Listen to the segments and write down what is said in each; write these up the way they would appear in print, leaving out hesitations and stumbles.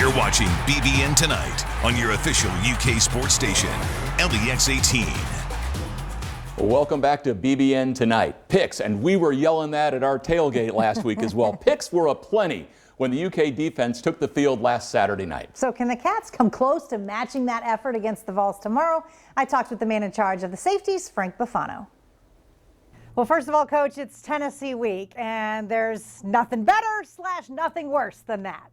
You're watching BBN Tonight on your official UK sports station, LEX 18. Welcome back to BBN Tonight. Picks, and we were yelling that at our tailgate last week as well. Picks were aplenty when the UK defense took the field last Saturday night. So can the Cats come close to matching that effort against the Vols tomorrow? I talked with the man in charge of the Safeties, Frank Buffano. Well, first of all, Coach, it's Tennessee week, and there's nothing better / nothing worse than that.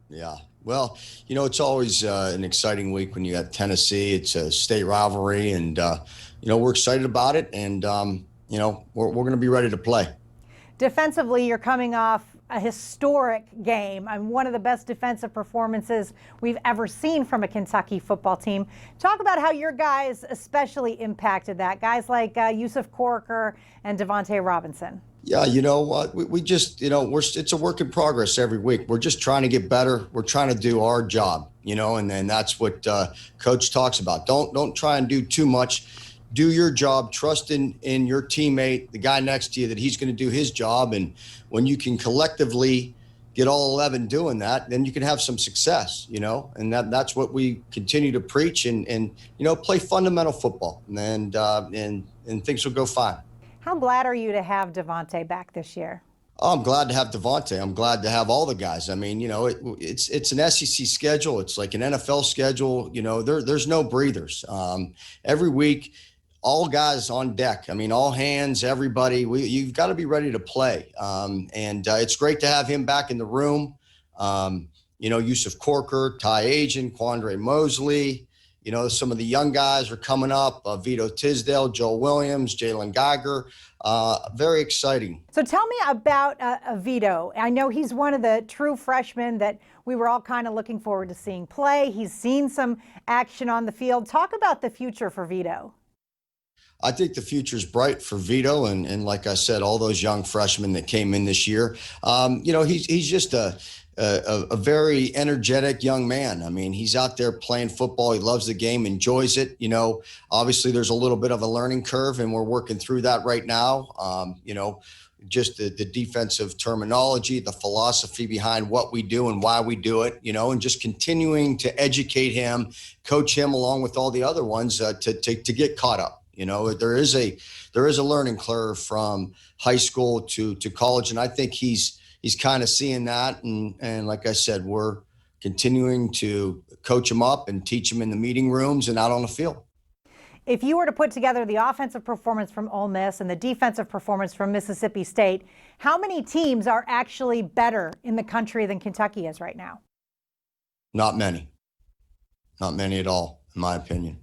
Yeah, well, you know, it's always an exciting week when you got Tennessee. It's a state rivalry, and, you know, we're excited about it, and, you know, we're going to be ready to play. Defensively, you're coming off a historic game. One of the best defensive performances we've ever seen from a Kentucky football team. Talk about how your guys especially impacted that. Guys like Yusuf Corker and Devontae Robinson. Yeah, you know what? We just, you know, it's a work in progress every week. We're just trying to get better. We're trying to do our job, you know, and then that's what Coach talks about. Don't try and do too much. Do your job. Trust in your teammate, the guy next to you, that he's going to do his job. And when you can collectively get all 11 doing that, then you can have some success, you know, and that's what we continue to preach and you know, play fundamental football, and things will go fine. How glad are you to have Devontae back this year? Oh, I'm glad to have Devontae. I'm glad to have all the guys. I mean, you know, it's an SEC schedule. It's like an NFL schedule. You know, there's no breathers. Every week, all guys on deck. I mean, all hands, everybody. You've got to be ready to play. And it's great to have him back in the room. You know, Yusuf Corker, Ty Agin, Quandre Mosley. You know, some of the young guys are coming up. Vito Tisdale, Joel Williams, Jalen Geiger. Very exciting. So tell me about Vito. I know he's one of the true freshmen that we were all kind of looking forward to seeing play. He's seen some action on the field. Talk about the future for Vito. I think the future's bright for Vito, and like I said, all those young freshmen that came in this year. You know, he's just a very energetic young man. I mean, he's out there playing football. He loves the game, enjoys it. You know, obviously there's a little bit of a learning curve, and we're working through that right now. You know, just the defensive terminology, the philosophy behind what we do and why we do it, you know, and just continuing to educate him, coach him along with all the other ones to get caught up. You know, there is a learning curve from high school to college, and I think he's kind of seeing that. And like I said, we're continuing to coach him up and teach him in the meeting rooms and out on the field. If you were to put together the offensive performance from Ole Miss and the defensive performance from Mississippi State, how many teams are actually better in the country than Kentucky is right now? Not many. Not many at all, in my opinion.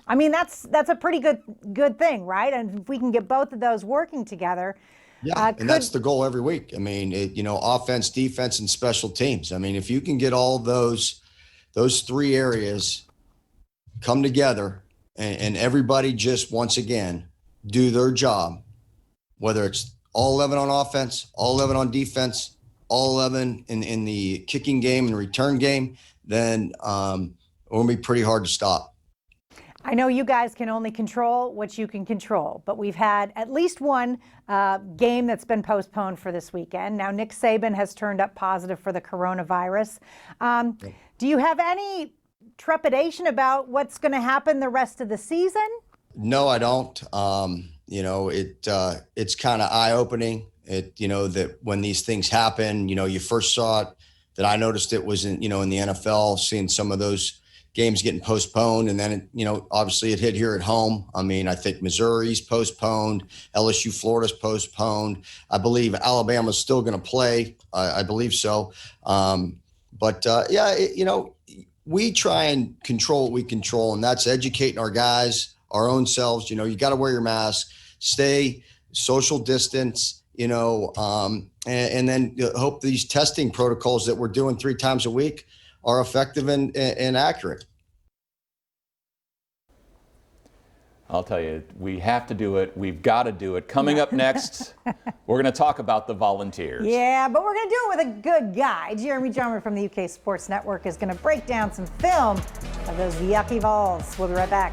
I mean, that's a pretty good thing, right? And if we can get both of those working together. Yeah, and that's the goal every week. I mean, you know, offense, defense, and special teams. I mean, if you can get all those three areas come together and everybody just, once again, do their job, whether it's all 11 on offense, all 11 on defense, all 11 in the kicking game and return game, then it will be pretty hard to stop. I know you guys can only control what you can control, but we've had at least one game that's been postponed for this weekend. Now, Nick Saban has turned up positive for the coronavirus. Do you have any trepidation about what's going to happen the rest of the season? No, I don't. You know, it's kind of eye-opening. You know, that when these things happen, you know, you first saw it, that I noticed it was in the NFL, seeing some of those games getting postponed, and then you know, obviously it hit here at home. I mean, I think Missouri's postponed, LSU, Florida's postponed. I believe Alabama's still going to play. I believe so. But you know, we try and control what we control, and that's educating our guys, our own selves. You know, you got to wear your mask, stay social distance. You know, and then hope these testing protocols that we're doing 3 times a week are effective and accurate. I'll tell you, we have to do it. We've got to do it. Coming up next, we're going to talk about the Volunteers. Yeah, but we're going to do it with a good guy. Jeremy Drummond from the UK Sports Network is going to break down some film of those yucky Vols. We'll be right back.